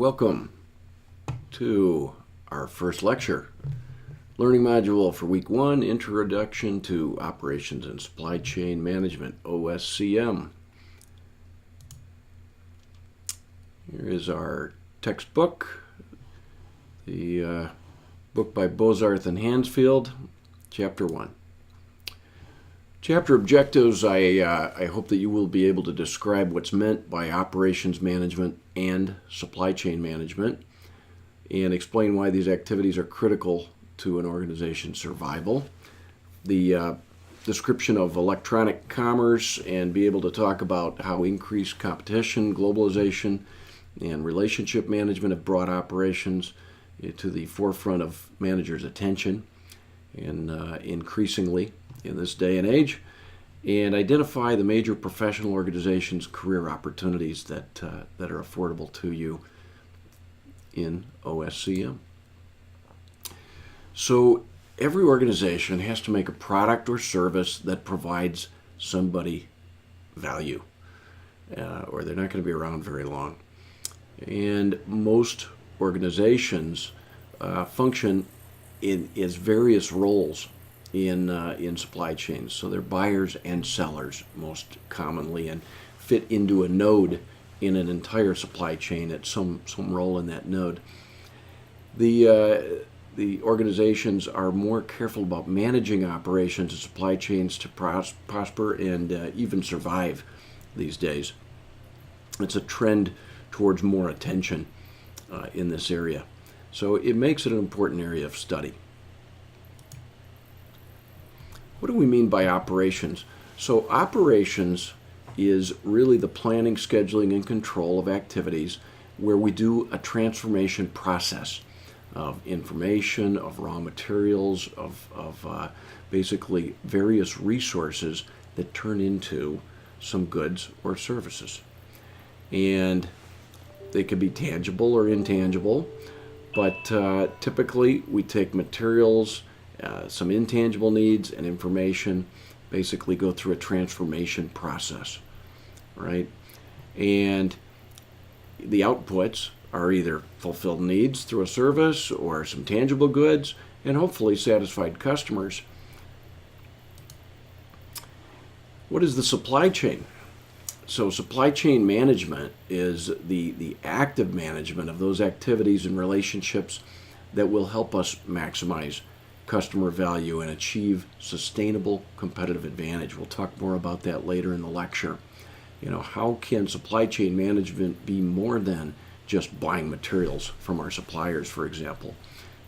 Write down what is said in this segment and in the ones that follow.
Welcome to our first lecture, learning module for week 1, Introduction to Operations and Supply Chain Management, OSCM. Here is our textbook, the book by Bozarth and Hansfield, Chapter 1. Chapter objectives, I hope that you will be able to describe what's meant by operations management and supply chain management and explain why these activities are critical to an organization's survival. The description of electronic commerce and be able to talk about how increased competition, globalization, and relationship management have brought operations to the forefront of managers' attention and increasingly in this day and age, and identify the major professional organizations' career opportunities that are affordable to you in OSCM. So every organization has to make a product or service that provides somebody value, or they're not going to be around very long. And most organizations function in various roles in supply chains. So they're buyers and sellers most commonly and fit into a node in an entire supply chain at some role in that node. The organizations are more careful about managing operations and supply chains to prosper and even survive these days. It's a trend towards more attention in this area. So it makes it an important area of study. What do we mean by operations? So operations is really the planning, scheduling, and control of activities where we do a transformation process of information, of raw materials, of basically various resources that turn into some goods or services. And they can be tangible or intangible, but typically we take materials, some intangible needs and information, basically go through a transformation process, right? And the outputs are either fulfilled needs through a service or some tangible goods and hopefully satisfied customers. What is the supply chain? So supply chain management is the active management of those activities and relationships that will help us maximize customer value and achieve sustainable competitive advantage. We'll talk more about that later in the lecture. How can supply chain management be more than just buying materials from our suppliers, for example,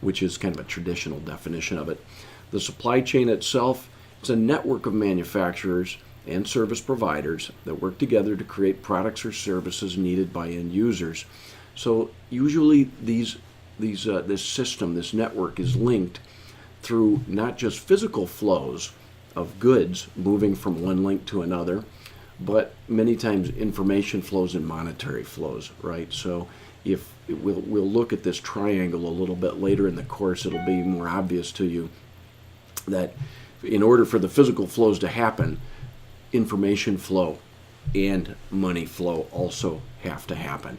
which is kind of a traditional definition of it. The supply chain itself is a network of manufacturers and service providers that work together to create products or services needed by end users. So usually this system, this network is linked through not just physical flows of goods moving from one link to another, but many times information flows and monetary flows, right? So if we'll look at this triangle a little bit later in the course, it'll be more obvious to you that in order for the physical flows to happen, information flow and money flow also have to happen.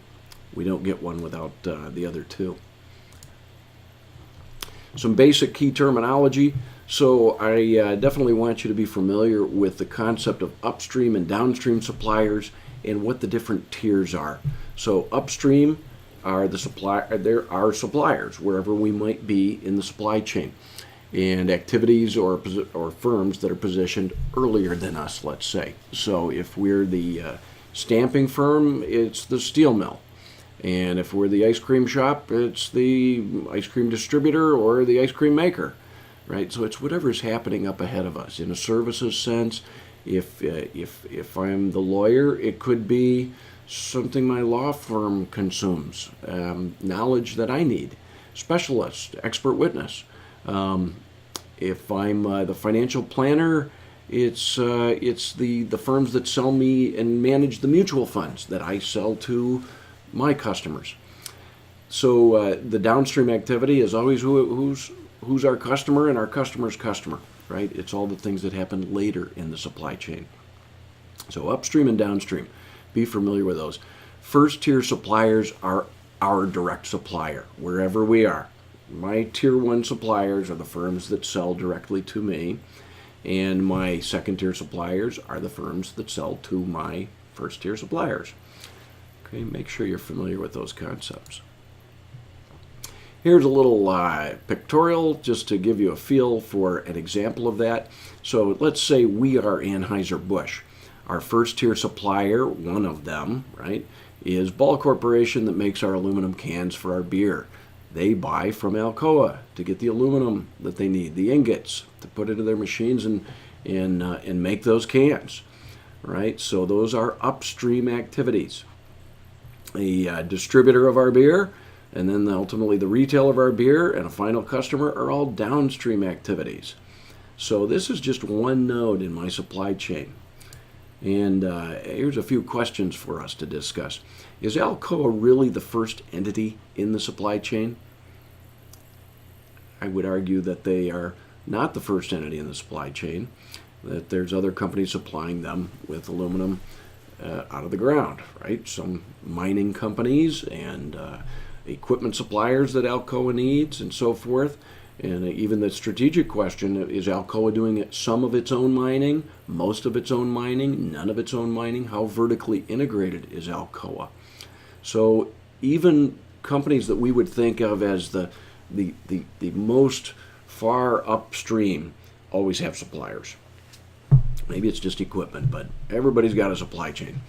We don't get one without the other two. Some basic key terminology. So I definitely want you to be familiar with the concept of upstream and downstream suppliers and what the different tiers are. So upstream are there are suppliers wherever we might be in the supply chain, and activities or firms that are positioned earlier than us, let's say. So if we're the stamping firm, it's the steel mill. And if we're the ice cream shop, it's the ice cream distributor or the ice cream maker, right? So it's whatever's happening up ahead of us. In a services sense, if I'm the lawyer, it could be something my law firm consumes, knowledge that I need, specialist, expert witness. If I'm the financial planner, it's the firms that sell me and manage the mutual funds that I sell to my customers. So the downstream activity is always who's our customer and our customer's customer, right? It's all the things that happen later in the supply chain. So upstream and downstream, be familiar with those. First tier suppliers are our direct supplier, wherever we are. My tier 1 suppliers are the firms that sell directly to me, and my second tier suppliers are the firms that sell to my first tier suppliers. Okay, make sure you're familiar with those concepts. Here's a little pictorial just to give you a feel for an example of that. So let's say we are Anheuser-Busch. Our first tier supplier, one of them, right, is Ball Corporation that makes our aluminum cans for our beer. They buy from Alcoa to get the aluminum that they need, the ingots, to put into their machines and make those cans, right? So those are upstream activities. A distributor of our beer, and then ultimately the retail of our beer and a final customer are all downstream activities. So this is just one node in my supply chain. And here's a few questions for us to discuss. Is Alcoa really the first entity in the supply chain? I would argue that they are not the first entity in the supply chain, that there's other companies supplying them with aluminum out of the ground, right? Some mining companies and equipment suppliers that Alcoa needs and so forth. And even the strategic question, is Alcoa doing some of its own mining, most of its own mining, none of its own mining? How vertically integrated is Alcoa? So even companies that we would think of as the most far upstream always have suppliers. Maybe it's just equipment, but everybody's got a supply chain.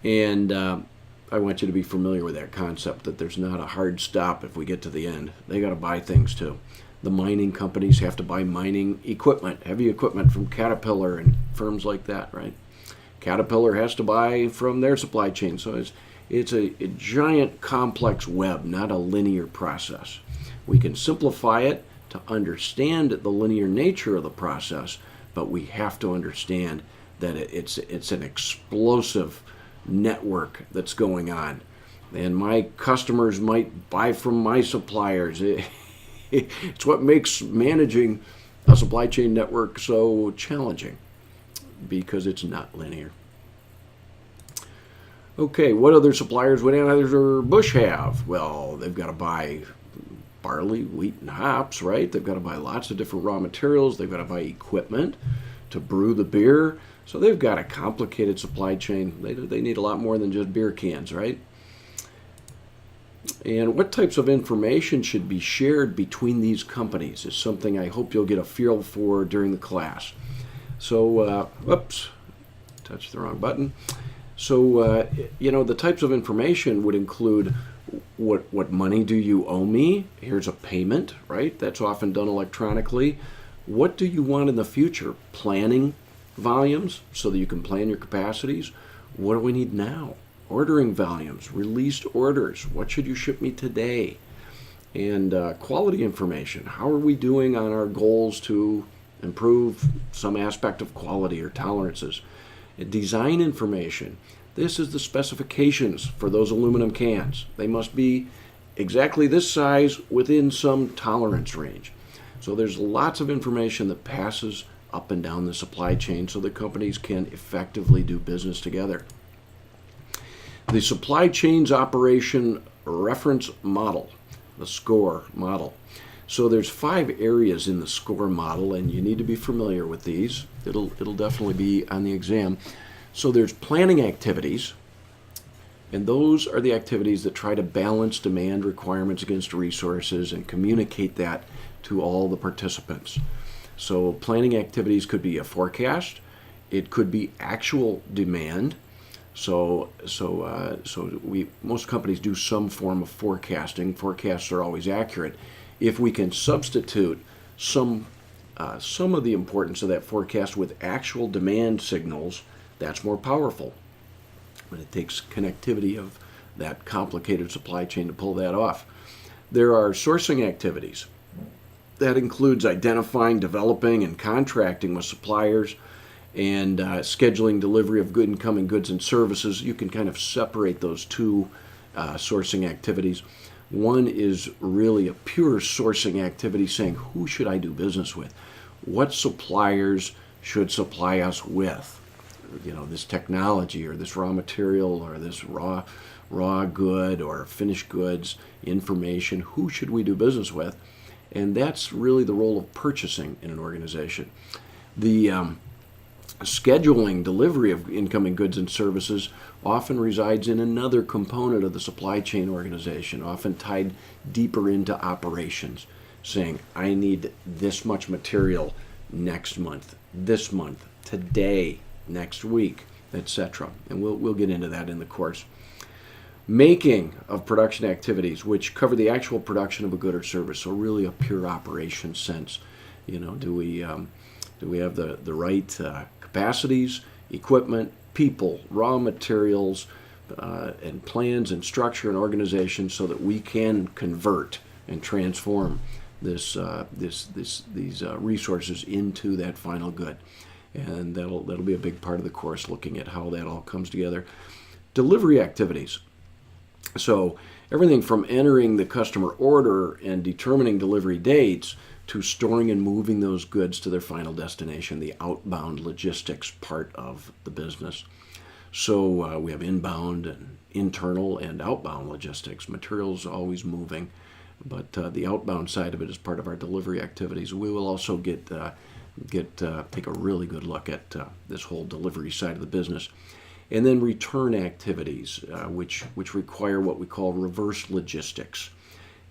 And I want you to be familiar with that concept, that there's not a hard stop if we get to the end. They got to buy things too. The mining companies have to buy mining equipment, heavy equipment from Caterpillar and firms like that, right? Caterpillar has to buy from their supply chain. So it's a giant complex web, not a linear process. We can simplify it to understand the linear nature of the process, but we have to understand that it's an explosive network that's going on. And my customers might buy from my suppliers. It's what makes managing a supply chain network so challenging, because it's not linear. Okay, what other suppliers would Anheuser-Busch have? Well, they've got to buy barley, wheat, and hops, right? They've got to buy lots of different raw materials. They've got to buy equipment to brew the beer. So they've got a complicated supply chain. They need a lot more than just beer cans, right? And what types of information should be shared between these companies is something I hope you'll get a feel for during the class. So, whoops, touched the wrong button. So, the types of information would include what money do you owe me? Here's a payment, right? That's often done electronically. What do you want in the future? Planning volumes so that you can plan your capacities. What do we need now? Ordering volumes, released orders. What should you ship me today? And quality information. How are we doing on our goals to improve some aspect of quality or tolerances? And design information. This is the specifications for those aluminum cans. They must be exactly this size within some tolerance range. So there's lots of information that passes up and down the supply chain so that companies can effectively do business together. The supply chain's operation reference model, the SCOR model. So there's 5 areas in the SCOR model, and you need to be familiar with these. It'll definitely be on the exam. So there's planning activities, and those are the activities that try to balance demand requirements against resources and communicate that to all the participants. So planning activities could be a forecast. It could be actual demand. So most companies do some form of forecasting. Forecasts are always accurate. If we can substitute some of the importance of that forecast with actual demand signals, that's more powerful. But it takes connectivity of that complicated supply chain to pull that off. There are sourcing activities. That includes identifying, developing, and contracting with suppliers, and scheduling delivery of good incoming goods and services. You can kind of separate those two sourcing activities. One is really a pure sourcing activity, saying, who should I do business with? What suppliers should supply us with? this technology or this raw material or this raw good or finished goods information. Who should we do business with? And that's really the role of purchasing in an organization. The scheduling delivery of incoming goods and services often resides in another component of the supply chain organization, often tied deeper into operations, saying, I need this much material next month, this month, today, next week, etc. And we'll get into that in the course. Making of production activities, which cover the actual production of a good or service, so really a pure operation sense. Do we have the right capacities, equipment, people, raw materials, and plans and structure and organization so that we can convert and transform these resources into that final good? And that'll be a big part of the course, looking at how that all comes together. Delivery activities. So everything from entering the customer order and determining delivery dates to storing and moving those goods to their final destination, the outbound logistics part of the business. So we have inbound and internal and outbound logistics. Materials always moving, but the outbound side of it is part of our delivery activities. We will also take a really good look at this whole delivery side of the business. And then return activities, which require what we call reverse logistics.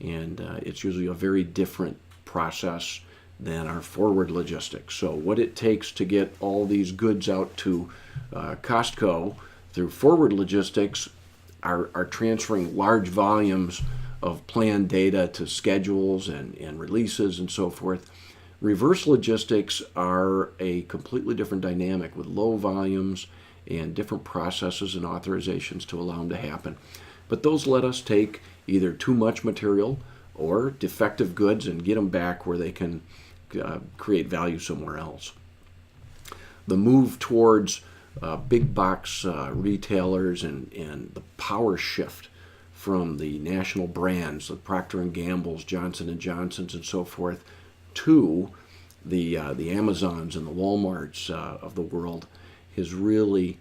And it's usually a very different process than our forward logistics. So what it takes to get all these goods out to Costco through forward logistics are transferring large volumes of planned data to schedules and releases and so forth. Reverse logistics are a completely different dynamic with low volumes and different processes and authorizations to allow them to happen. But those let us take either too much material or defective goods and get them back where they can create value somewhere else. The move towards big box retailers and the power shift from the national brands, the Procter & Gamble's, Johnson & Johnson's, and so forth, to the Amazons and the Walmarts of the world has really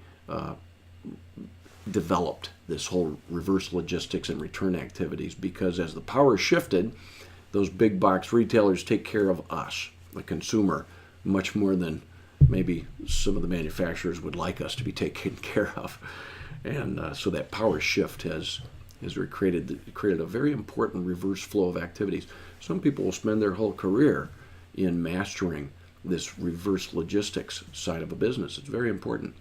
developed this whole reverse logistics and return activities, because as the power shifted, those big box retailers take care of us, the consumer, much more than maybe some of the manufacturers would like us to be taken care of. And so that power shift has created a very important reverse flow of activities. Some people will spend their whole career in mastering this reverse logistics side of a business. It's very important.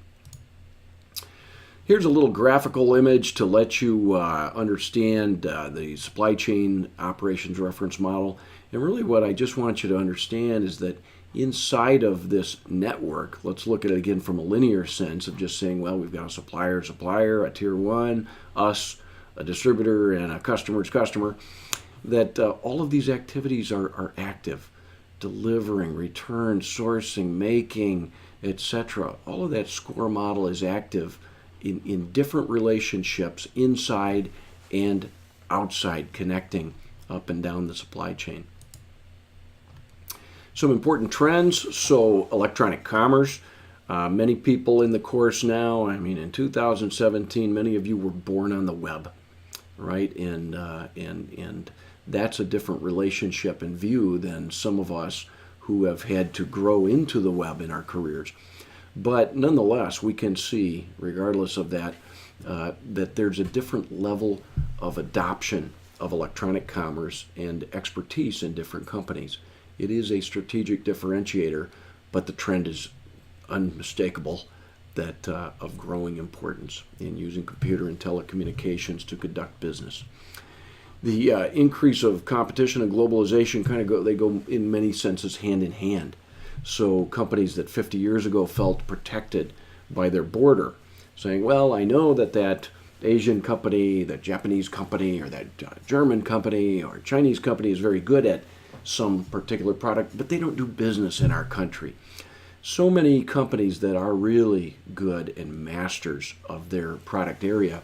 Here's a little graphical image to let you understand the supply chain operations reference model. And really what I just want you to understand is that inside of this network, let's look at it again from a linear sense of just saying, well, we've got a supplier, a tier one, us, a distributor, and a customer's customer, that all of these activities are active. Delivering, return, sourcing, making, etc. All of that SCOR model is active in different relationships inside and outside, connecting up and down the supply chain. Some important trends. So electronic commerce. Many people in the course now, in 2017, many of you were born on the web, right? And that's a different relationship and view than some of us who have had to grow into the web in our careers. But nonetheless, we can see, regardless of that, that there's a different level of adoption of electronic commerce and expertise in different companies. It is a strategic differentiator, but the trend is unmistakable that of growing importance in using computer and telecommunications to conduct business. The increase of competition and globalization they go in many senses hand in hand. So companies that 50 years ago felt protected by their border, saying, well, I know that Asian company, that Japanese company, or that German company or Chinese company is very good at some particular product, but they don't do business in our country. So many companies that are really good and masters of their product area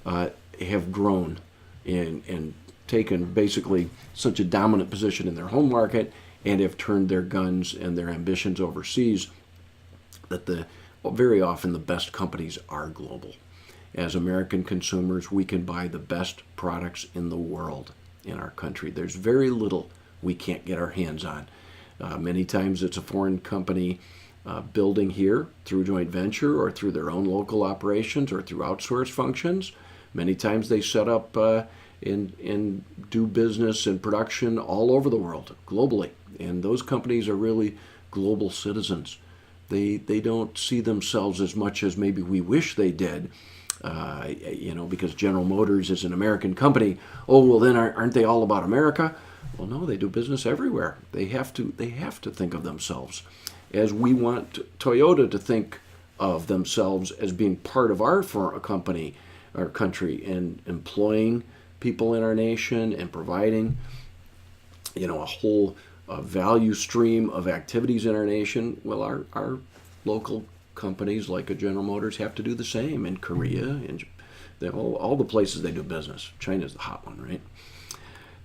have grown and taken basically such a dominant position in their home market and have turned their guns and their ambitions overseas that very often the best companies are global. As American consumers, we can buy the best products in the world in our country. There's very little we can't get our hands on. Many times it's a foreign company building here through joint venture or through their own local operations or through outsourced functions. Many times they set up and do business and production all over the world, globally. And those companies are really global citizens. They don't see themselves as much as maybe we wish they did, because General Motors is an American company. Oh, well, then aren't they all about America? Well, no, they do business everywhere. They have to think of themselves as we want Toyota to think of themselves as being part of our company, our country, and employing people in our nation and providing, a whole value stream of activities in our nation. Well, our local companies like a General Motors have to do the same in Korea and all the places they do business. China's the hot one, right?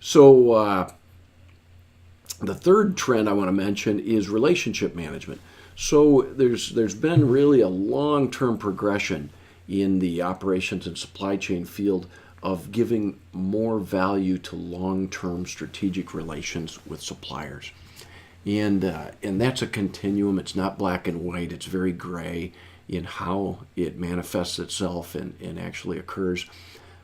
So the third trend I want to mention is relationship management. So there's been really a long-term progression in the operations and supply chain field of giving more value to long-term strategic relations with suppliers. And that's a continuum. It's not black and white. It's very gray in how it manifests itself and actually occurs.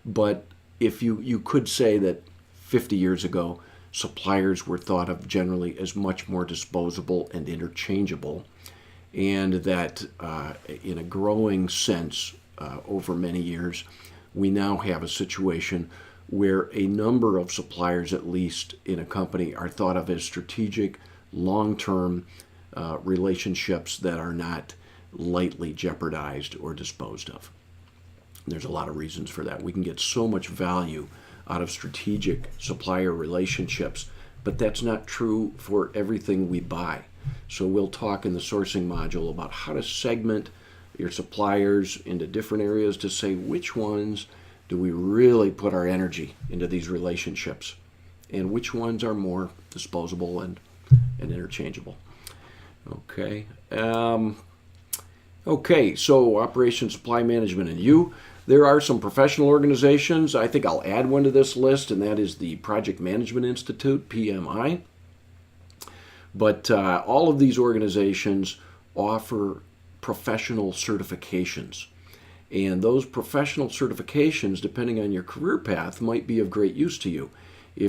But if you could say that 50 years ago, suppliers were thought of generally as much more disposable and interchangeable, and that in a growing sense over many years, we now have a situation where a number of suppliers, at least in a company, are thought of as strategic, long-term relationships that are not lightly jeopardized or disposed of. There's a lot of reasons for that. We can get so much value out of strategic supplier relationships, but that's not true for everything we buy. So we'll talk in the sourcing module about how to segment your suppliers into different areas to say which ones do we really put our energy into these relationships and which ones are more disposable and interchangeable. Okay. So operations, supply management, and you. There are some professional organizations. I think I'll add one to this list, and that is the Project Management Institute, PMI. But all of these organizations offer professional certifications. And those professional certifications, depending on your career path, might be of great use to you. The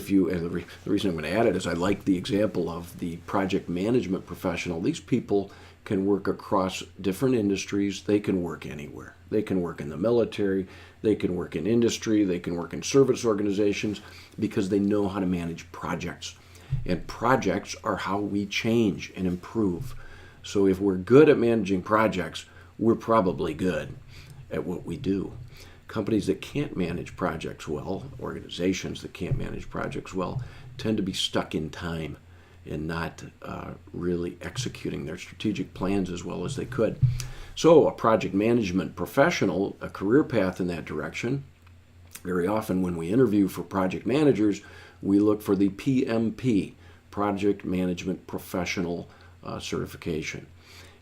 reason I'm going to add it is I like the example of the project management professional. These people can work across different industries. They can work anywhere. They can work in the military. They can work in industry. They can work in service organizations because they know how to manage projects. And projects are how we change and improve. So if we're good at managing projects, we're probably good at what we do. Companies that can't manage projects well, organizations that can't manage projects well, tend to be stuck in time and not really executing their strategic plans as well as they could. So a project management professional, a career path in that direction, very often when we interview for project managers, we look for the PMP, Project Management Professional certification.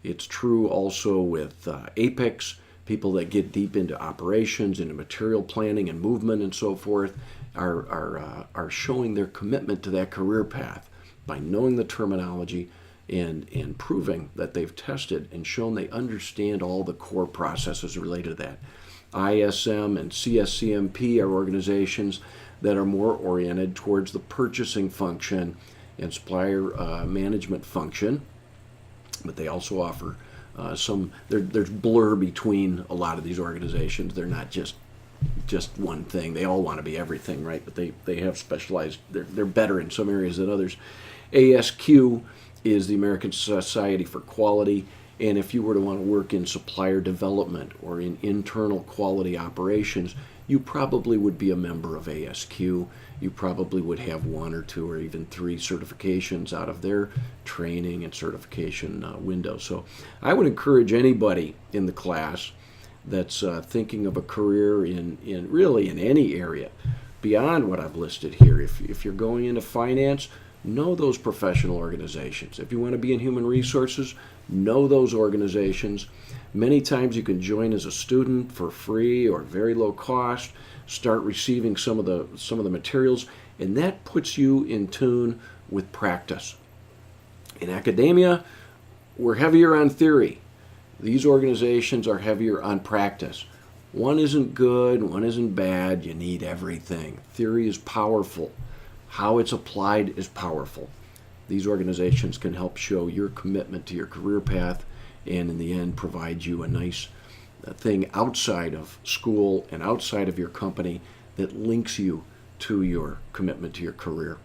It's true also with APEX. People that get deep into operations, into material planning and movement and so forth are showing their commitment to that career path by knowing the terminology and proving that they've tested and shown they understand all the core processes related to that. ISM and CSCMP are organizations that are more oriented towards the purchasing function and supplier management function, but they also offer there's blur between a lot of these organizations. They're not just one thing. They all want to be everything, right? But they have specialized, they're better in some areas than others. ASQ is the American Society for Quality, and if you were to want to work in supplier development or in internal quality operations, you probably would be a member of ASQ. You probably would have one or two or even three certifications out of their training and certification window. So I would encourage anybody in the class that's thinking of a career in really in any area beyond what I've listed here. If you're going into finance, Know those professional organizations. If you want to be in human resources, know those organizations. Many times you can join as a student for free or very low cost, start receiving some of the materials, and that puts you in tune with practice. In academia, we're heavier on theory. These organizations are heavier on practice. One isn't good, one isn't bad, you need everything. Theory is powerful. How it's applied is powerful. These organizations can help show your commitment to your career path and in the end provide you a nice thing outside of school and outside of your company that links you to your commitment to your career.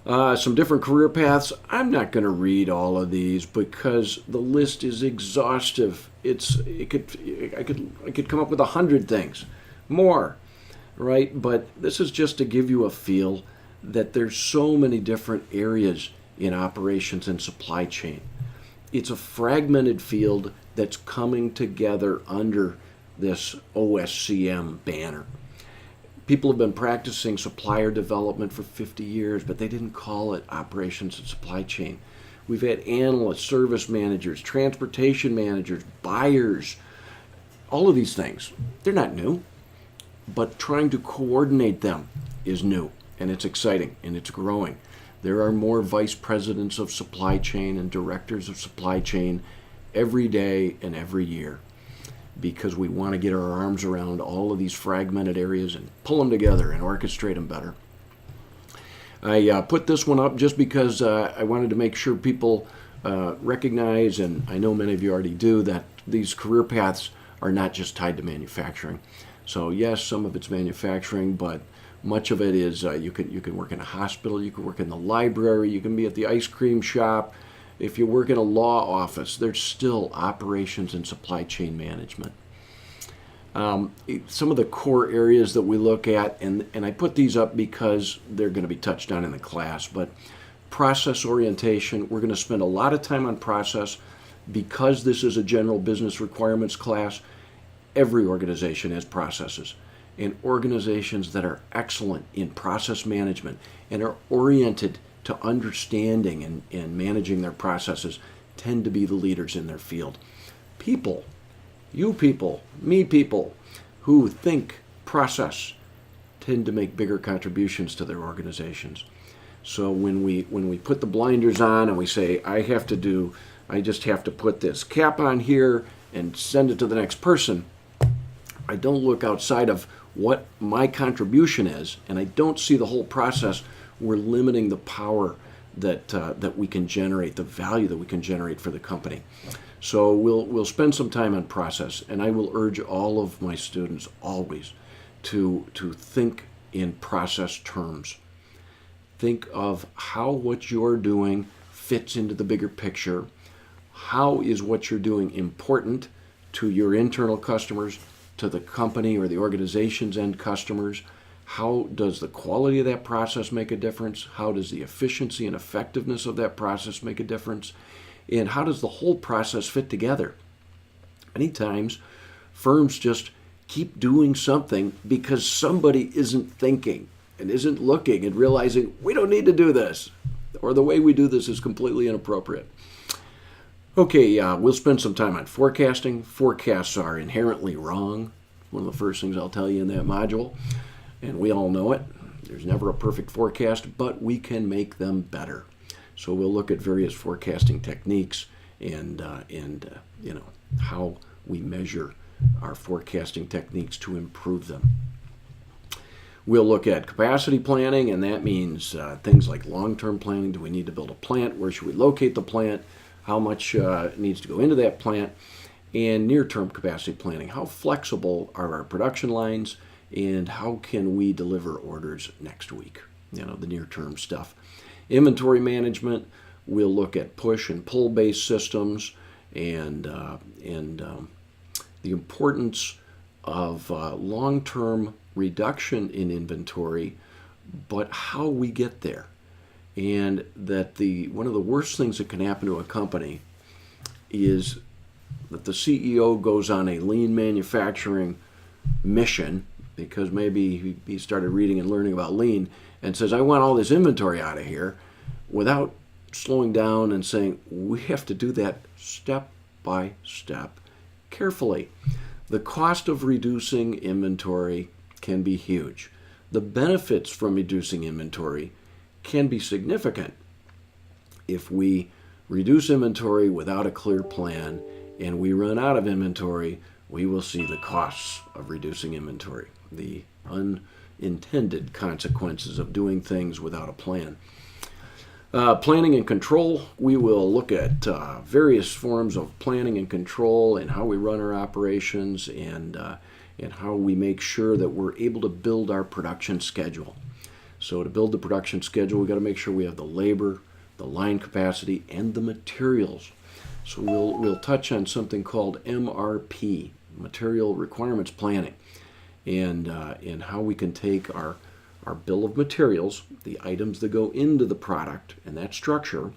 Some different career paths. I'm not going to read all of these because the list is exhaustive. I could come up with 100 things more, right? But this is just to give you a feel that there's so many different areas in operations and supply chain. It's a fragmented field that's coming together under this OSCM banner. People have been practicing supplier development for 50 years, but they didn't call it operations and supply chain. We've had analysts, service managers, transportation managers, buyers, all of these things. They're not new, but trying to coordinate them is new, and it's exciting, and it's growing. There are more vice presidents of supply chain and directors of supply chain every day and every year, because we want to get our arms around all of these fragmented areas and pull them together and orchestrate them better. I put this one up just because I wanted to make sure people recognize, and I know many of you already do, that these career paths are not just tied to manufacturing. So yes, some of it's manufacturing, but much of it is you can work in a hospital, you can work in the library, you can be at the ice cream shop. If you work in a law office, there's still operations and supply chain management. Some of the core areas that we look at, and I put these up because they're going to be touched on in the class, but process orientation, we're going to spend a lot of time on process because this is a general business requirements class. Every organization has processes, and organizations that are excellent in process management and are oriented to understanding and managing their processes tend to be the leaders in their field. People, you people, me people, who think process tend to make bigger contributions to their organizations. So when we put the blinders on and we say, I just have to put this cap on here and send it to the next person, I don't look outside of what my contribution is, and I don't see the whole process. We're limiting the power that we can generate, the value that we can generate for the company. So we'll spend some time on process, and I will urge all of my students always to think in process terms. Think of how what you're doing fits into the bigger picture. How is what you're doing important to your internal customers, to the company or the organization's end customers? How does the quality of that process make a difference? How does the efficiency and effectiveness of that process make a difference? And how does the whole process fit together? Many times, firms just keep doing something because somebody isn't thinking and isn't looking and realizing we don't need to do this, or the way we do this is completely inappropriate. Okay, we'll spend some time on forecasting. Forecasts are inherently wrong. One of the first things I'll tell you in that module. And we all know it. There's never a perfect forecast, but we can make them better. So we'll look at various forecasting techniques and how we measure our forecasting techniques to improve them. We'll look at capacity planning, and that means things like long-term planning. Do we need to build a plant? Where should we locate the plant? How much needs to go into that plant? And near-term capacity planning. How flexible are our production lines? And how can we deliver orders next week? The near-term stuff. Inventory management, we'll look at push and pull-based systems and the importance of long-term reduction in inventory, but how we get there. And that one of the worst things that can happen to a company is that the CEO goes on a lean manufacturing mission because maybe he started reading and learning about lean, and says, I want all this inventory out of here, without slowing down and saying, we have to do that step by step, carefully. The cost of reducing inventory can be huge. The benefits from reducing inventory can be significant. If we reduce inventory without a clear plan and we run out of inventory, we will see the costs of reducing inventory, the unintended consequences of doing things without a plan. Planning and control, we will look at various forms of planning and control and how we run our operations and how we make sure that we're able to build our production schedule. So to build the production schedule, we've got to make sure we have the labor, the line capacity, and the materials. So we'll touch on something called MRP, Material Requirements Planning, and how we can take our bill of materials, the items that go into the product and that structure,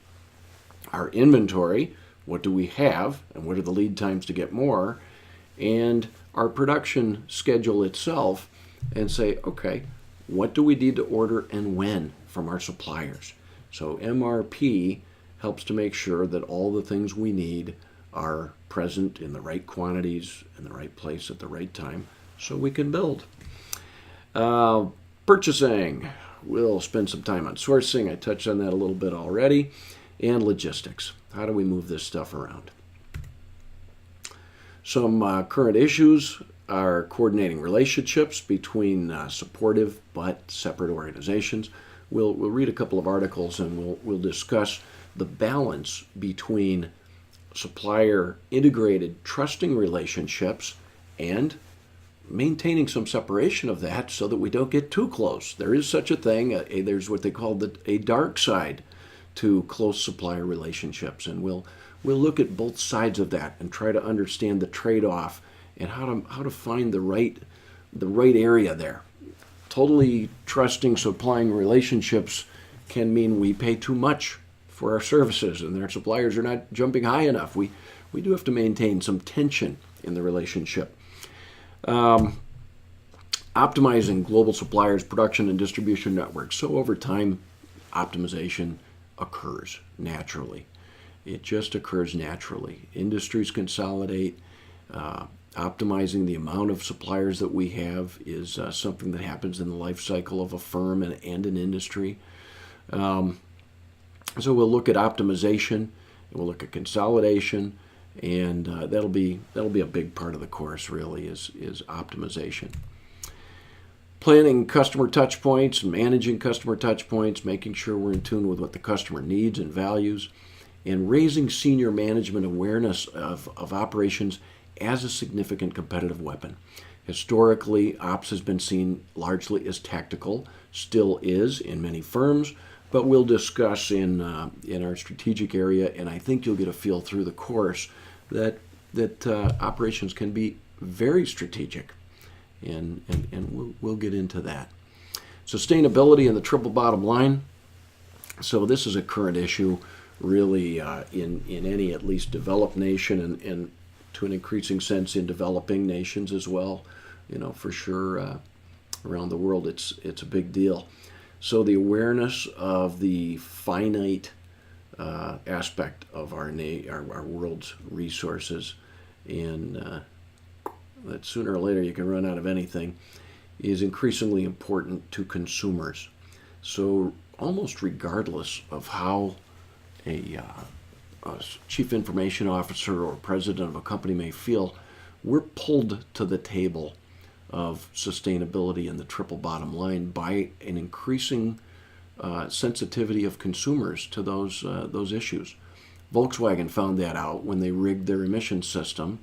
our inventory, what do we have and what are the lead times to get more, and our production schedule itself, and say, okay, what do we need to order and when from our suppliers? So MRP helps to make sure that all the things we need are present in the right quantities in the right place at the right time so we can build. Purchasing, we'll spend some time on sourcing. I touched on that a little bit already. And logistics, how do we move this stuff around? Some current issues are coordinating relationships between supportive but separate organizations. We'll read a couple of articles and we'll discuss the balance between supplier integrated trusting relationships and maintaining some separation of that so that we don't get too close. There is such a thing. There's what they call a dark side to close supplier relationships, and we'll look at both sides of that and try to understand the trade-off and how to find the right area there. Totally trusting supplying relationships can mean we pay too much for our services and their suppliers are not jumping high enough. We do have to maintain some tension in the relationship. Optimizing global suppliers' production and distribution networks. So over time, optimization occurs naturally. It just occurs naturally. Industries consolidate. Optimizing the amount of suppliers that we have is something that happens in the life cycle of a firm and an industry. So we'll look at optimization, and we'll look at consolidation, and that'll be a big part of the course. Really, is optimization. Planning customer touch points, managing customer touch points, making sure we're in tune with what the customer needs and values, and raising senior management awareness of operations as a significant competitive weapon. Historically, ops has been seen largely as tactical, still is in many firms, but we'll discuss in our strategic area, and I think you'll get a feel through the course that operations can be very strategic, and we'll get into that. Sustainability and the triple bottom line. So this is a current issue, really, in any at least developed nation, and to an increasing sense in developing nations as well. For sure, around the world, it's a big deal. So the awareness of the finite aspect of our world's resources, and that sooner or later you can run out of anything, is increasingly important to consumers. So almost regardless of how a chief information officer or president of a company may feel, we're pulled to the table of sustainability and the triple bottom line by an increasing sensitivity of consumers to those issues. Volkswagen found that out when they rigged their emission system,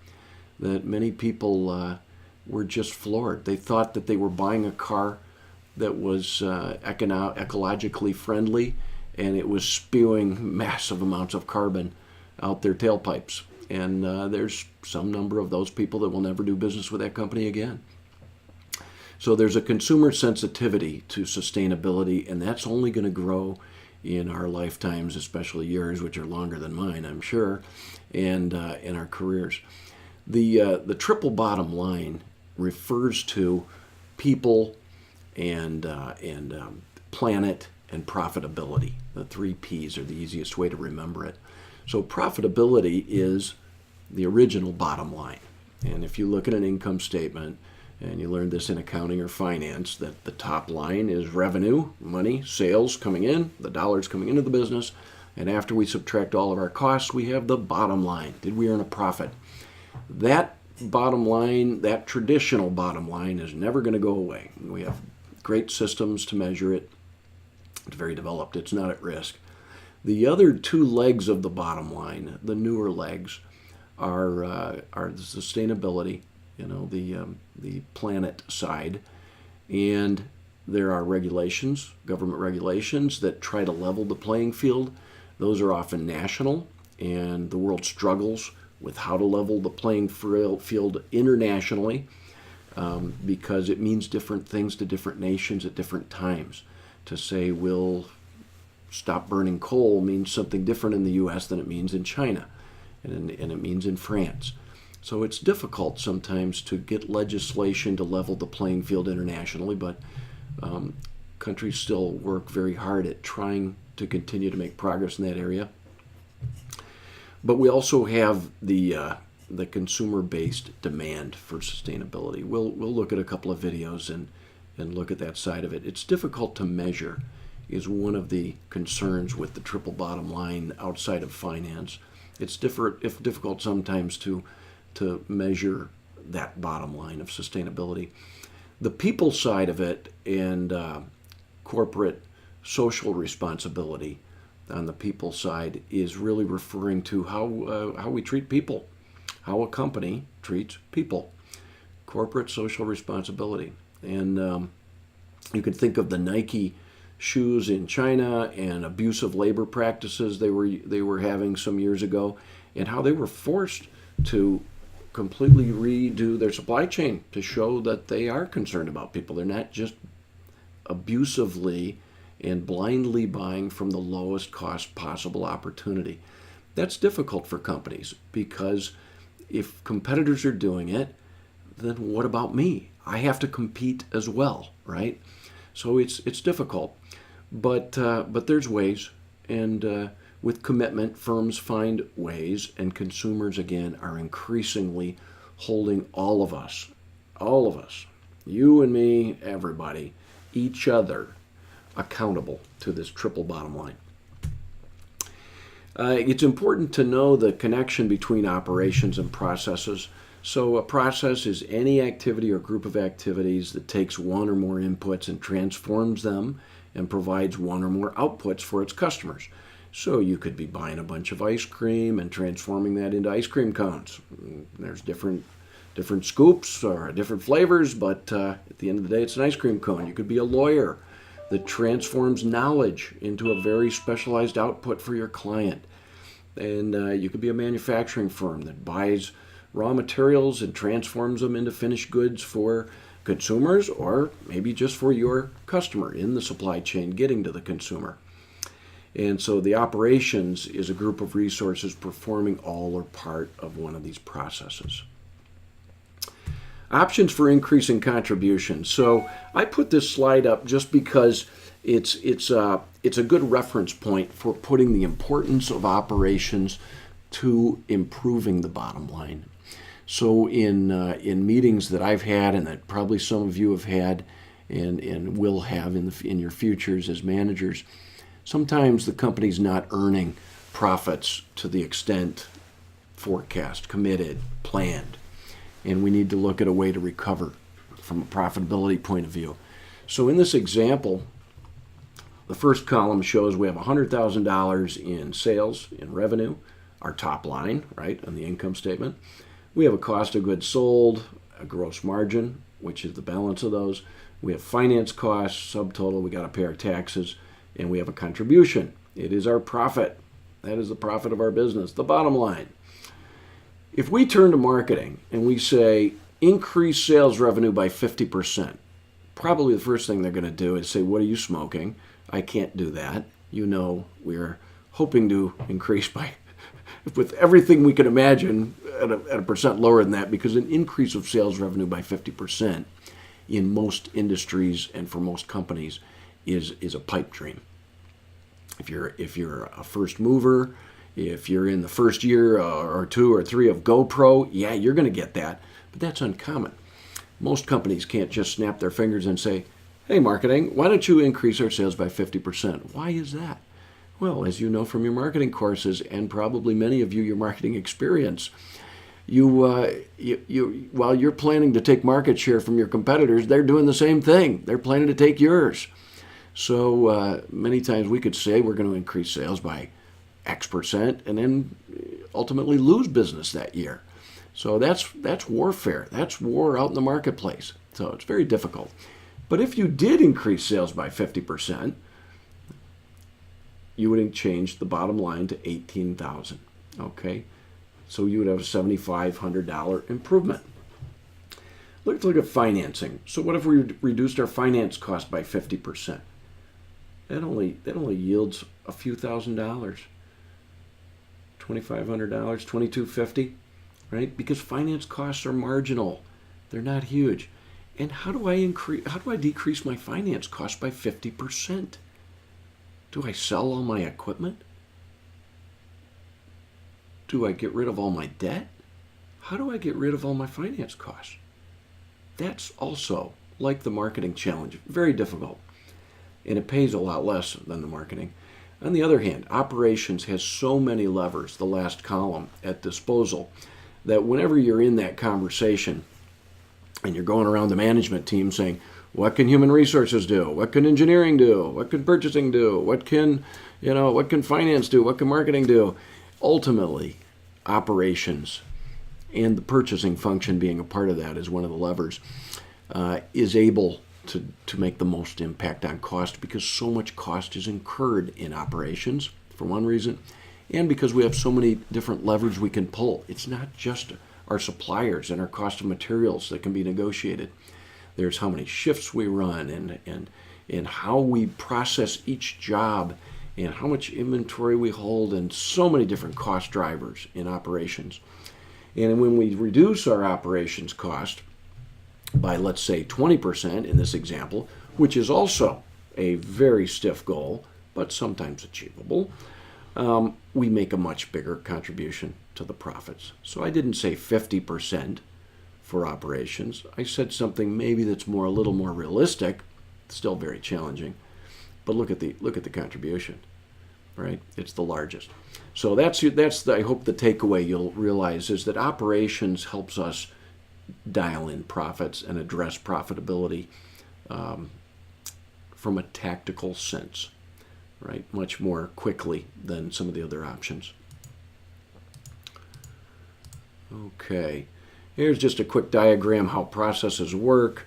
that many people were just floored. They thought that they were buying a car that was ecologically friendly, and it was spewing massive amounts of carbon out their tailpipes. And there's some number of those people that will never do business with that company again. So there's a consumer sensitivity to sustainability, and that's only going to grow in our lifetimes, especially yours, which are longer than mine, I'm sure, and in our careers. The triple bottom line refers to people and planet, and profitability. The 3 P's are the easiest way to remember it. So profitability is the original bottom line. And if you look at an income statement, and you learned this in accounting or finance, that the top line is revenue, money, sales coming in, the dollars coming into the business, and after we subtract all of our costs, we have the bottom line. Did we earn a profit? That bottom line, that traditional bottom line, is never going to go away. We have great systems to measure it. It's very developed. It's not at risk. The other 2 legs of the bottom line, the newer legs, are the sustainability, the planet side, and there are regulations, government regulations that try to level the playing field. Those are often national, and the world struggles with how to level the playing field internationally because it means different things to different nations at different times. To say we'll stop burning coal means something different in the U.S. than it means in China, and it means in France. So it's difficult sometimes to get legislation to level the playing field internationally, but countries still work very hard at trying to continue to make progress in that area. But we also have the consumer-based demand for sustainability. We'll look at a couple of videos and look at that side of it. It's difficult to measure, is one of the concerns with the triple bottom line outside of finance. It's difficult sometimes to measure that bottom line of sustainability. The people side of it and corporate social responsibility on the people side is really referring to how we treat people, how a company treats people. Corporate social responsibility. And you could think of the Nike shoes in China and abusive labor practices they were having some years ago, and how they were forced to completely redo their supply chain to show that they are concerned about people. They're not just abusively and blindly buying from the lowest cost possible opportunity. That's difficult for companies because if competitors are doing it, then what about me? I have to compete as well, right? So it's difficult, but there's ways, and with commitment, firms find ways, and consumers again are increasingly holding all of us, you and me, everybody, each other, accountable to this triple bottom line. It's important to know the connection between operations and processes. So a process is any activity or group of activities that takes one or more inputs and transforms them and provides one or more outputs for its customers. So you could be buying a bunch of ice cream and transforming that into ice cream cones. There's different scoops or different flavors, but at the end of the day, it's an ice cream cone. You could be a lawyer that transforms knowledge into a very specialized output for your client. And you could be a manufacturing firm that buys raw materials and transforms them into finished goods for consumers, or maybe just for your customer in the supply chain getting to the consumer. And so the operations is a group of resources performing all or part of one of these processes. Options for increasing contributions. So I put this slide up just because it's a good reference point for putting the importance of operations to improving the bottom line. So in meetings that I've had, and that probably some of you have had and will have in your futures as managers, sometimes the company's not earning profits to the extent forecast, committed, planned, and we need to look at a way to recover from a profitability point of view. So in this example, the first column shows we have $100,000 in sales, in revenue, our top line, right, on the income statement. We have a cost of goods sold, a gross margin, which is the balance of those. We have finance costs, subtotal, we got to pay our taxes, and we have a contribution. It is our profit. That is the profit of our business, the bottom line. If we turn to marketing and we say, increase sales revenue by 50%, probably the first thing they're going to do is say, what are you smoking? I can't do that. You know, we're hoping to increase by, with everything we can imagine, at a percent lower than that, because an increase of sales revenue by 50% in most industries and for most companies is a pipe dream. If you're a first mover, if you're in the first year or two or three of GoPro, yeah, you're going to get that. But that's uncommon. Most companies can't just snap their fingers and say, hey, marketing, why don't you increase our sales by 50%? Why is that? Well, as you know from your marketing courses, and probably many of you, your marketing experience, while you're planning to take market share from your competitors, they're doing the same thing. They're planning to take yours. So many times we could say we're going to increase sales by X% and then ultimately lose business that year. So that's warfare. That's war out in the marketplace. So it's very difficult. But if you did increase sales by 50%, you would change the bottom line to $18,000. Okay, so you would have a $7,500 improvement. Let's look at financing. So what if we reduced our finance cost by 50%? That only yields a few $1,000s. $2,500, $2,250, right? Because finance costs are marginal; they're not huge. And how do I decrease my finance cost by 50%? Do I sell all my equipment? Do I get rid of all my debt? How do I get rid of all my finance costs? That's also, like the marketing challenge, very difficult. And it pays a lot less than the marketing. On the other hand, operations has so many levers, the last column, at disposal, that whenever you're in that conversation and you're going around the management team saying, what can human resources do? What can engineering do? What can purchasing do? What can finance do? What can marketing do? Ultimately, operations and the purchasing function being a part of that is one of the levers, is able to make the most impact on cost, because so much cost is incurred in operations, for one reason, and because we have so many different levers we can pull. It's not just our suppliers and our cost of materials that can be negotiated. There's how many shifts we run and how we process each job and how much inventory we hold, and so many different cost drivers in operations. And when we reduce our operations cost by, let's say, 20% in this example, which is also a very stiff goal, but sometimes achievable, we make a much bigger contribution to the profits. So I didn't say 50% for operations. I said something maybe that's a little more realistic, still very challenging, but look at the contribution, right? It's the largest. So that's I hope the takeaway you'll realize is that operations helps us dial in profits and address profitability from a tactical sense, right? Much more quickly than some of the other options. Okay, here's just a quick diagram how processes work.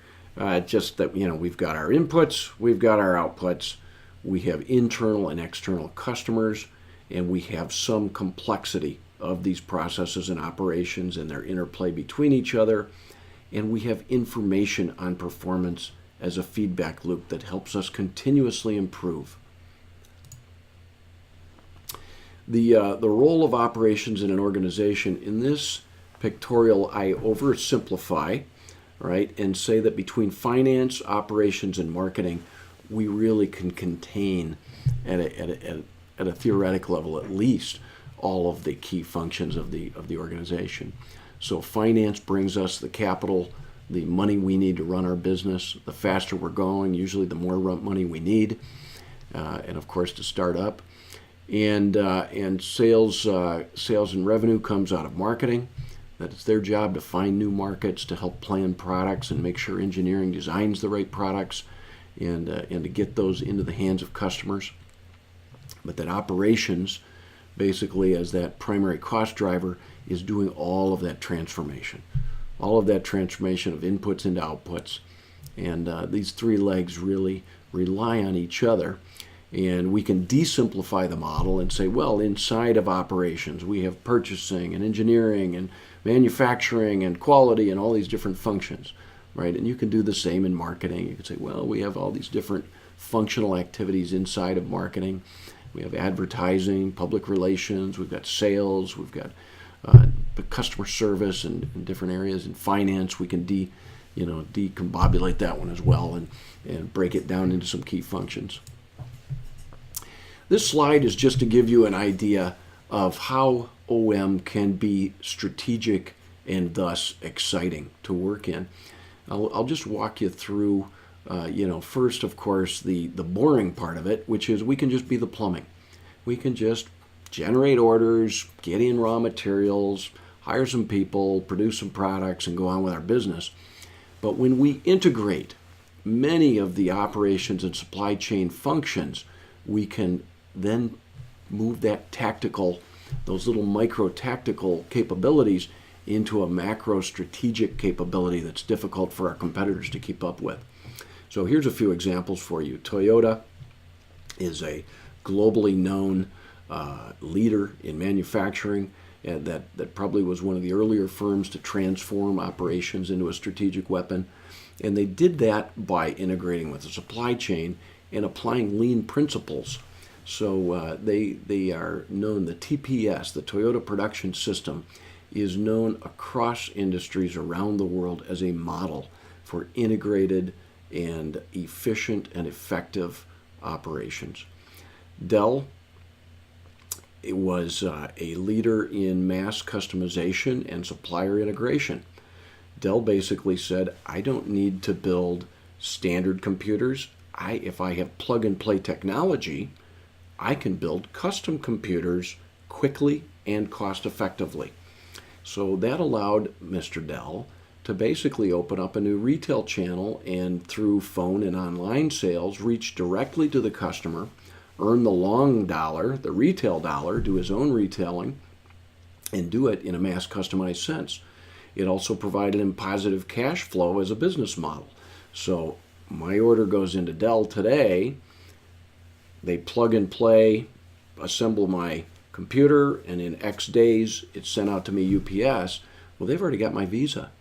Just that, we've got our inputs, we've got our outputs, we have internal and external customers, and we have some complexity of these processes and operations and their interplay between each other, and we have information on performance as a feedback loop that helps us continuously improve. The role of operations in an organization, in this pictorial I oversimplify, right, and say that between finance, operations, and marketing, we really can contain at a theoretical level at least all of the key functions of the organization. So finance brings us the capital, the money we need to run our business. The faster we're going, usually the more money we need, and of course to start up. And sales and revenue comes out of marketing. That it's their job to find new markets, to help plan products and make sure engineering designs the right products, and to get those into the hands of customers. But that operations, basically as that primary cost driver, is doing all of that transformation of inputs into outputs. And these three legs really rely on each other. And we can desimplify the model and say, well, inside of operations, we have purchasing and engineering and manufacturing and quality and all these different functions, right? And you can do the same in marketing. You can say, well, we have all these different functional activities inside of marketing. We have advertising, public relations, we've got sales, we've got customer service and different areas. In finance, we can decombobulate that one as well and break it down into some key functions. This slide is just to give you an idea of how OM can be strategic and thus exciting to work in. I'll just walk you through, first, of course, the boring part of it, which is we can just be the plumbing. We can just generate orders, get in raw materials, hire some people, produce some products, and go on with our business. But when we integrate many of the operations and supply chain functions, we can then move those little micro tactical capabilities into a macro strategic capability that's difficult for our competitors to keep up with. So here's a few examples for you. Toyota is a globally known leader in manufacturing, and that probably was one of the earlier firms to transform operations into a strategic weapon. And they did that by integrating with the supply chain and applying lean principles. So they are known, the TPS, the Toyota Production System, is known across industries around the world as a model for integrated and efficient and effective operations. Dell was a leader in mass customization and supplier integration. Dell basically said, I don't need to build standard computers. If I have plug-and-play technology, I can build custom computers quickly and cost-effectively. So that allowed Mr. Dell to basically open up a new retail channel and through phone and online sales reach directly to the customer, earn the long dollar, the retail dollar, do his own retailing, and do it in a mass customized sense. It also provided him positive cash flow as a business model. So my order goes into Dell today, they plug and play, assemble my computer, and in X days it's sent out to me UPS. Well, they've already got my Visa.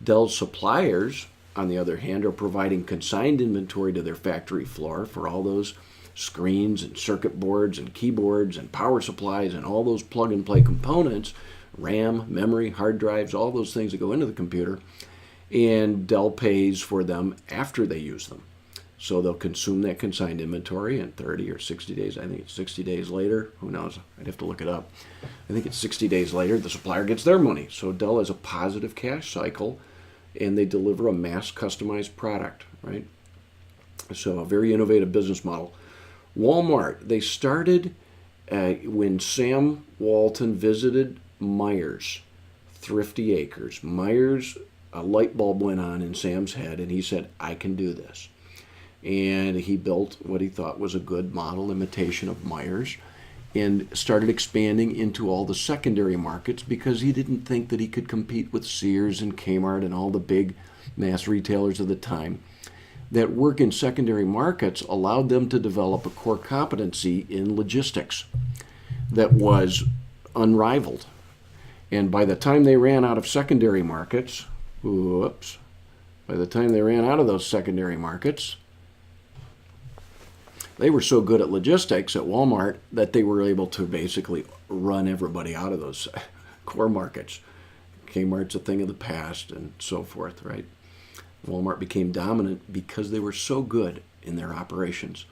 Dell's suppliers, on the other hand, are providing consigned inventory to their factory floor for all those screens and circuit boards and keyboards and power supplies and all those plug-and-play components, RAM, memory, hard drives, all those things that go into the computer, and Dell pays for them after they use them. So they'll consume that consigned inventory in 30 or 60 days. I think it's 60 days later. Who knows? I'd have to look it up. I think it's 60 days later the supplier gets their money. So Dell has a positive cash cycle, and they deliver a mass customized product, right? So a very innovative business model. Walmart, they started when Sam Walton visited Myers, Thrifty Acres. Myers, a light bulb went on in Sam's head, and he said, I can do this. And he built what he thought was a good model imitation of Myers and started expanding into all the secondary markets because he didn't think that he could compete with Sears and Kmart and all the big mass retailers of the time. That work in secondary markets allowed them to develop a core competency in logistics that was unrivaled. And by the time they ran out of secondary markets, by the time they ran out of those secondary markets, they were so good at logistics at Walmart that they were able to basically run everybody out of those core markets. Kmart's a thing of the past and so forth, right? Walmart became dominant because they were so good in their operations.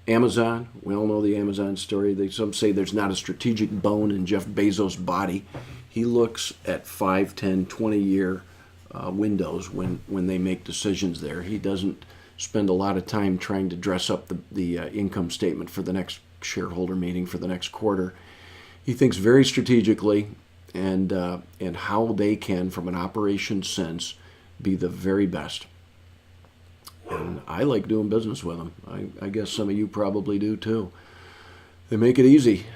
Amazon, we all know the Amazon story. Some say there's not a strategic bone in Jeff Bezos' body. He looks at 5, 10, 20-year windows when they make decisions there. He doesn't spend a lot of time trying to dress up the income statement for the next shareholder meeting for the next quarter. He thinks very strategically and how they can, from an operations sense, be the very best. And I like doing business with them. I guess some of you probably do too. They make it easy.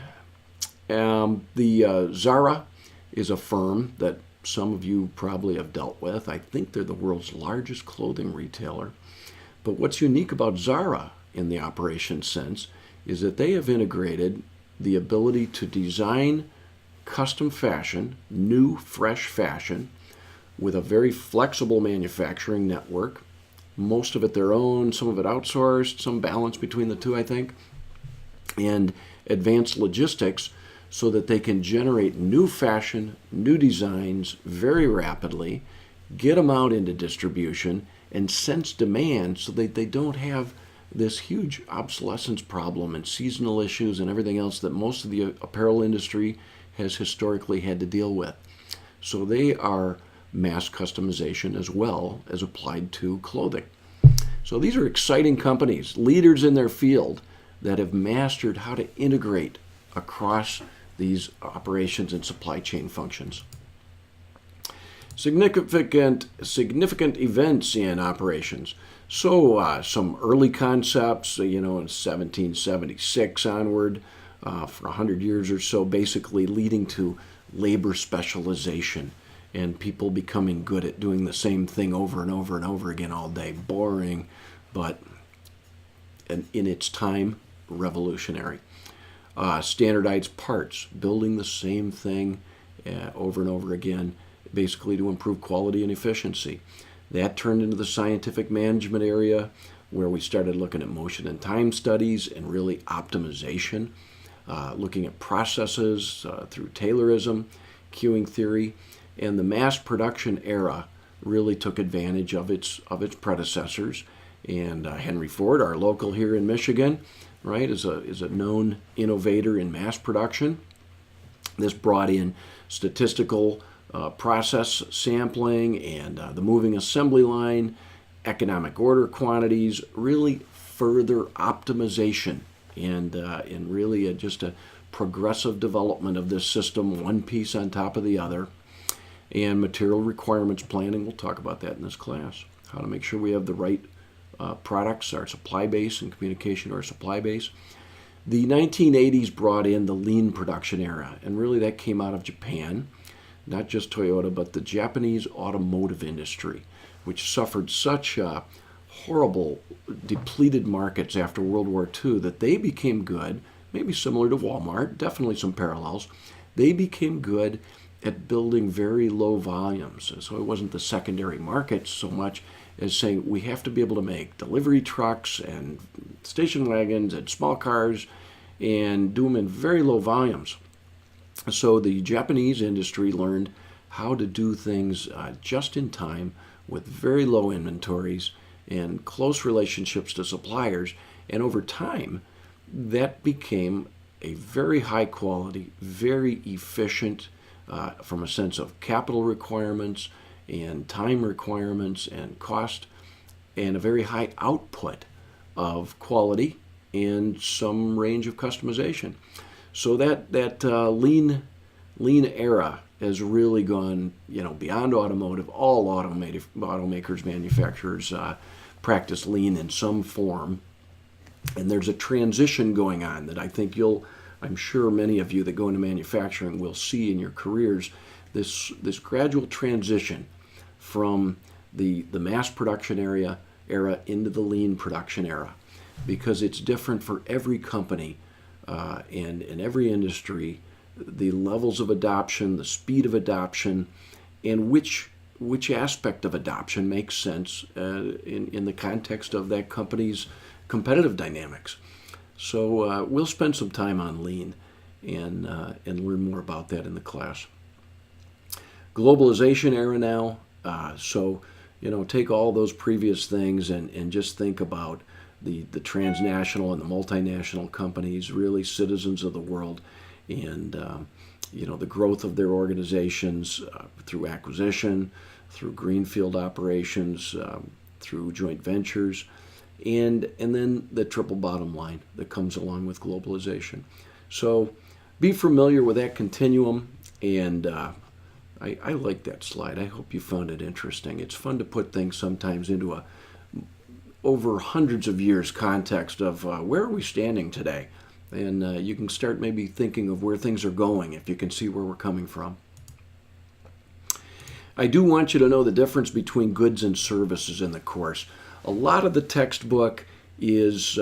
The Zara is a firm that some of you probably have dealt with. I think they're the world's largest clothing retailer. But what's unique about Zara in the operations sense is that they have integrated the ability to design custom fashion, new, fresh fashion, with a very flexible manufacturing network, most of it their own, some of it outsourced, some balance between the two, I think, and advanced logistics so that they can generate new fashion, new designs very rapidly, get them out into distribution, and sense demand so that they don't have this huge obsolescence problem and seasonal issues and everything else that most of the apparel industry has historically had to deal with. So they are mass customization as well as applied to clothing. So these are exciting companies, leaders in their field that have mastered how to integrate across these operations and supply chain functions. Significant events in operations. So some early concepts, in 1776 onward, for 100 years or so, basically leading to labor specialization and people becoming good at doing the same thing over and over and over again all day. Boring, but in its time, revolutionary. Standardized parts, building the same thing over and over again, basically to improve quality and efficiency. That turned into the scientific management area, where we started looking at motion and time studies and really optimization, looking at processes through Taylorism, queuing theory, and the mass production era really took advantage of its predecessors. And Henry Ford, our local here in Michigan, right, is a known innovator in mass production. This brought in statistical process sampling and the moving assembly line, economic order quantities, really further optimization and really just a progressive development of this system, one piece on top of the other. And material requirements planning, we'll talk about that in this class, how to make sure we have the right products, our supply base, and communication to our supply base. The 1980s brought in the lean production era, and really that came out of Japan. Not just Toyota, but the Japanese automotive industry, which suffered such horrible, depleted markets after World War II that they became good, maybe similar to Walmart, definitely some parallels. They became good at building very low volumes. So it wasn't the secondary market so much as saying we have to be able to make delivery trucks and station wagons and small cars and do them in very low volumes. So the Japanese industry learned how to do things just in time with very low inventories and close relationships to suppliers. And over time, that became a very high quality, very efficient from a sense of capital requirements and time requirements and cost, and a very high output of quality and some range of customization. So that lean era has really gone, beyond automotive. All automakers, manufacturers practice lean in some form, and there's a transition going on that I think I'm sure many of you that go into manufacturing will see in your careers. This gradual transition from the mass production era into the lean production era, because it's different for every company. And in every industry, the levels of adoption, the speed of adoption, and which aspect of adoption makes sense in the context of that company's competitive dynamics. So we'll spend some time on lean and learn more about that in the class. Globalization era now. So take all those previous things and just think about the transnational and the multinational companies, really citizens of the world, and the growth of their organizations through acquisition, through greenfield operations, through joint ventures, and then the triple bottom line that comes along with globalization. So be familiar with that continuum, and I like that slide. I hope you found it interesting. It's fun to put things sometimes into a over hundreds of years context of where are we standing today, and you can start maybe thinking of where things are going if you can see where we're coming from. I do want you to know the difference between goods and services in the course. A lot of the textbook is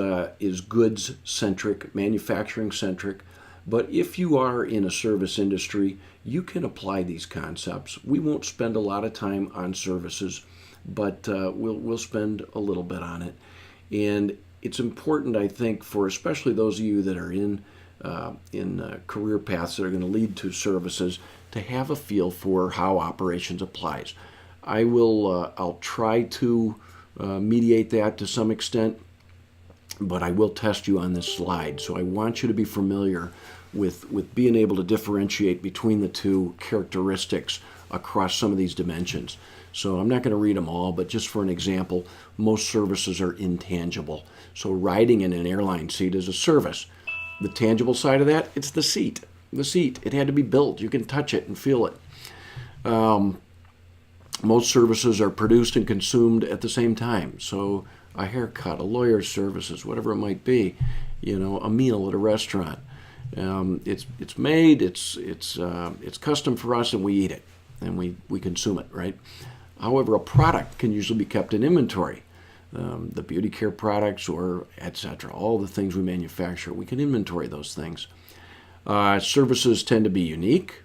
goods centric, manufacturing centric, but if you are in a service industry, you can apply these concepts. We won't spend a lot of time on services, but we'll spend a little bit on it. And it's important, I think, for especially those of you that are in career paths that are going to lead to services, to have a feel for how operations applies. I'll try to mediate that to some extent, but I will test you on this slide. So I want you to be familiar with being able to differentiate between the two characteristics across some of these dimensions. So I'm not going to read them all, but just for an example, most services are intangible. So riding in an airline seat is a service. The tangible side of that, it's the seat. The seat, it had to be built. You can touch it and feel it. Most services are produced and consumed at the same time. So a haircut, a lawyer's services, whatever it might be, a meal at a restaurant. It's made, it's custom for us, and we eat it, and we consume it, right? However, a product can usually be kept in inventory. The beauty care products, or etc., all the things we manufacture, we can inventory those things. Services tend to be unique,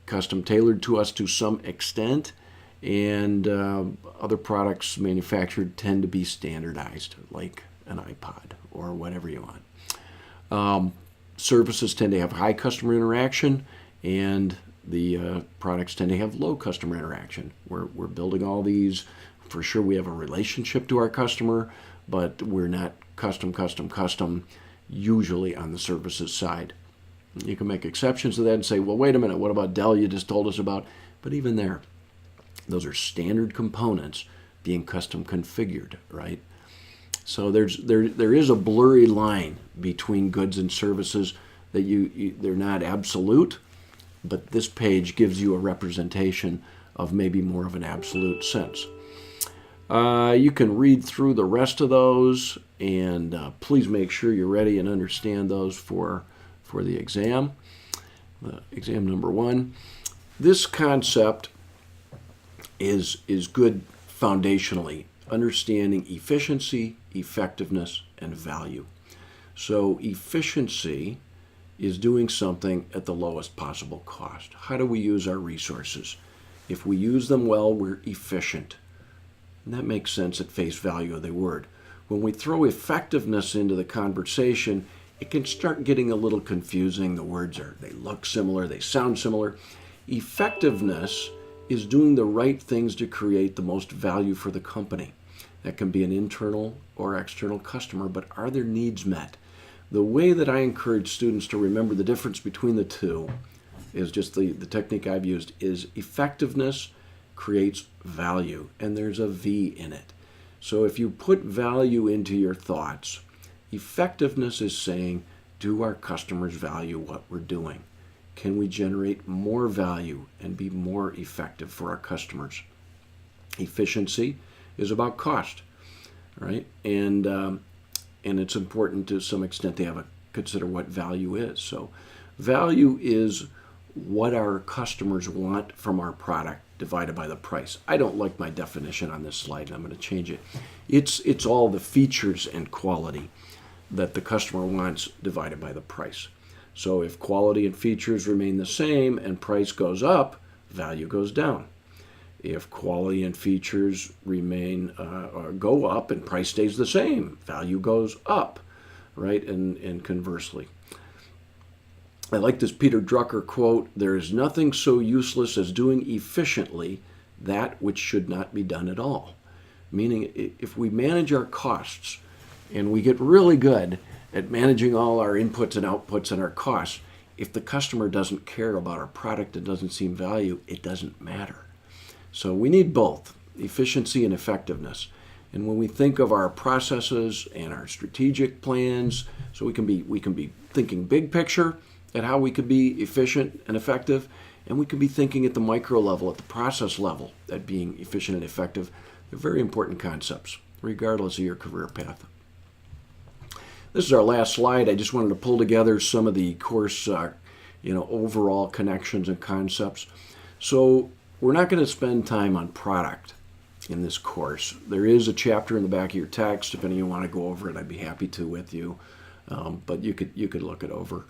custom tailored to us to some extent, and other products manufactured tend to be standardized, like an iPod or whatever you want. Services tend to have high customer interaction, and the products tend to have low customer interaction. We're building all these. For sure, we have a relationship to our customer, but we're not custom, usually on the services side. You can make exceptions to that and say, well, wait a minute, what about Dell you just told us about? But even there, those are standard components being custom configured, right? So there is a blurry line between goods and services that they're not absolute, but this page gives you a representation of maybe more of an absolute sense. You can read through the rest of those, and please make sure you're ready and understand those for the exam. Exam number 1. This concept is good foundationally, understanding efficiency, effectiveness, and value. So efficiency is doing something at the lowest possible cost. How do we use our resources? If we use them well, we're efficient. And that makes sense at face value of the word. When we throw effectiveness into the conversation, it can start getting a little confusing. The words they look similar, they sound similar. Effectiveness is doing the right things to create the most value for the company. That can be an internal or external customer, but are their needs met? The way that I encourage students to remember the difference between the two is just the technique I've used is effectiveness creates value, and there's a V in it. So if you put value into your thoughts, effectiveness is saying, do our customers value what we're doing? Can we generate more value and be more effective for our customers? Efficiency is about cost, right? And it's important to some extent to consider what value is. So value is what our customers want from our product divided by the price. I don't like my definition on this slide, and I'm going to change it. It's all the features and quality that the customer wants divided by the price. So if quality and features remain the same and price goes up, value goes down. If quality and features go up and price stays the same, value goes up, right? And conversely. I like this Peter Drucker quote, "There is nothing so useless as doing efficiently that which should not be done at all." Meaning, if we manage our costs and we get really good at managing all our inputs and outputs and our costs, if the customer doesn't care about our product and doesn't see value, it doesn't matter. So we need both, efficiency and effectiveness. And when we think of our processes and our strategic plans, so we can be thinking big picture at how we could be efficient and effective, and we can be thinking at the micro level, at the process level, at being efficient and effective. They're very important concepts, regardless of your career path. This is our last slide. I just wanted to pull together some of the course, overall connections and concepts. So we're not going to spend time on product in this course. There is a chapter in the back of your text. If any of you want to go over it, I'd be happy to with you. But you could look it over.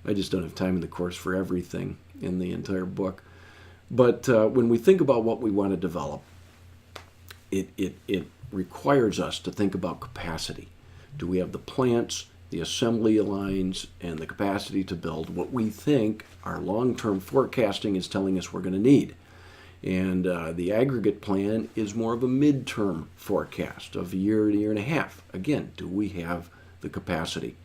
I just don't have time in the course for everything in the entire book. But when we think about what we want to develop, it requires us to think about capacity. Do we have the plants, the assembly lines, and the capacity to build what we think our long-term forecasting is telling us we're going to need? And the aggregate plan is more of a midterm forecast of a year to year and a half. Again, do we have the capacity?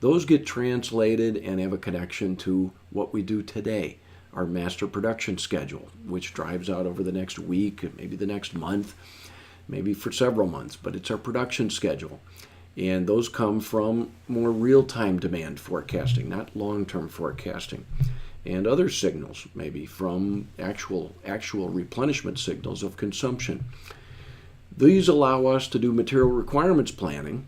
Those get translated and have a connection to what we do today, our master production schedule, which drives out over the next week, maybe the next month, maybe for several months, but it's our production schedule. And those come from more real-time demand forecasting, not long-term forecasting. And other signals, maybe from actual replenishment signals of consumption. These allow us to do material requirements planning.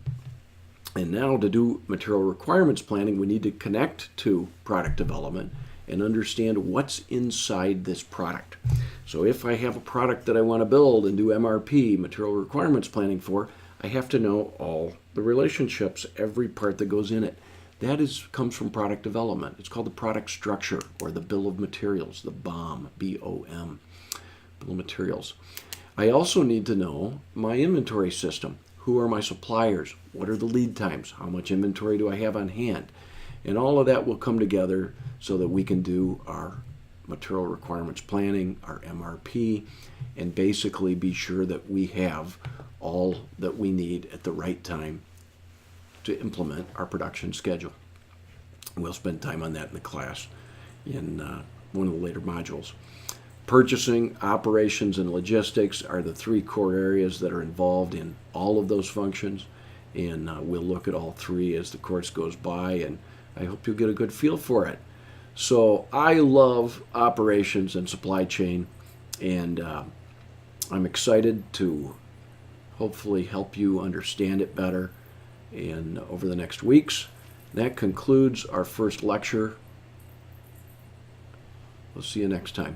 And now to do material requirements planning, we need to connect to product development and understand what's inside this product. So if I have a product that I want to build and do MRP, material requirements planning for, I have to know all the relationships, every part that goes in it. That comes from product development. It's called the product structure or the bill of materials, the BOM, B-O-M, bill of materials. I also need to know my inventory system. Who are my suppliers? What are the lead times? How much inventory do I have on hand? And all of that will come together so that we can do our material requirements planning, our MRP, and basically be sure that we have all that we need at the right time to implement our production schedule. We'll spend time on that in the class in one of the later modules. Purchasing, operations, and logistics are the three core areas that are involved in all of those functions, and we'll look at all three as the course goes by, and I hope you'll get a good feel for it. So I love operations and supply chain, and I'm excited to hopefully help you understand it better over the next weeks. That concludes our first lecture. We'll see you next time.